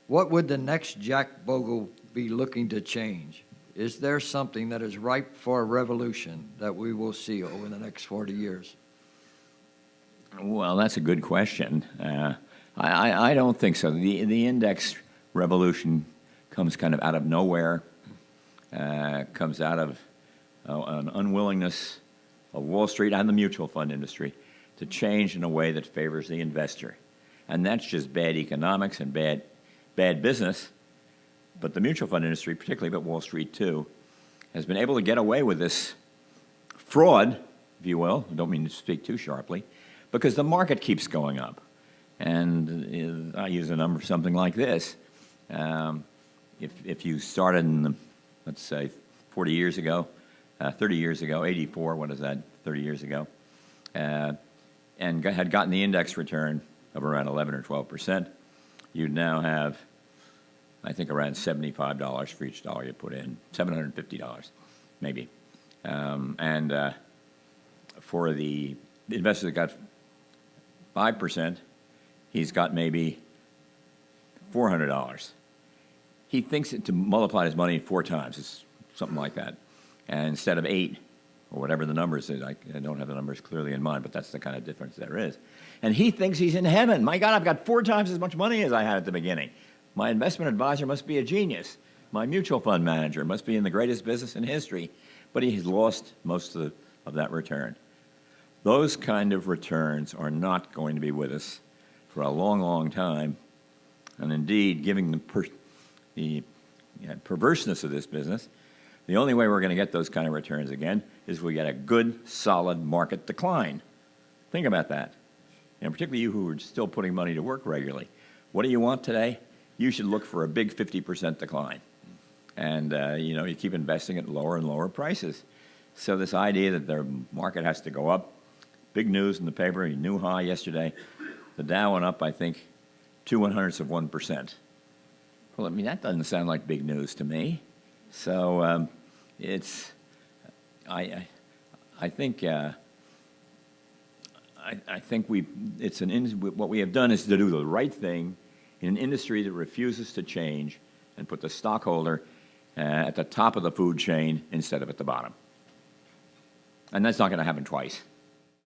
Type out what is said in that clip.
What would the next Jack Bogle be looking to change? Is there something that is ripe for a revolution that we will see over the next 40 years? Well, that's a good question. I don't think so. The index revolution comes kind of out of nowhere, comes out of an unwillingness of Wall Street and the mutual fund industry to change in a way that favors the investor. And that's just bad economics and bad business. But the mutual fund industry, particularly, but Wall Street too, has been able to get away with this fraud, if you will. I don't mean to speak too sharply, because the market keeps going up. And I use a number something like this. If you started in, let's say, 40 years ago, 30 years ago, 84, what is that, 30 years ago, and had gotten the index return of around 11 or 12%, you'd now have, I think, around $75 for each dollar you put in, $750 maybe. For the investor that got 5%, he's got maybe $400. He thinks to multiply his money 4 times. It's something like that. And instead of 8, or whatever the numbers is, I don't have the numbers clearly in mind, but that's the kind of difference there is. And he thinks he's in heaven. My God, I've got 4 times as much money as I had at the beginning. My investment advisor must be a genius. My mutual fund manager must be in the greatest business in history. But he's lost most of that return. Those kind of returns are not going to be with us for a long, long time. And indeed, given the perverseness of this business, the only way we're going to get those kind of returns again is we get a good, solid market decline. Think about that. And particularly you who are still putting money to work regularly. What do you want today? You should look for a big 50% decline. And, you keep investing at lower and lower prices. So this idea that the market has to go up, big news in the paper, a new high yesterday. The Dow went up, I think, 0.02%. Well, I mean, that doesn't sound like big news to me. So I think what we have done is to do the right thing in an industry that refuses to change and put the stockholder at the top of the food chain instead of at the bottom. And that's not going to happen twice.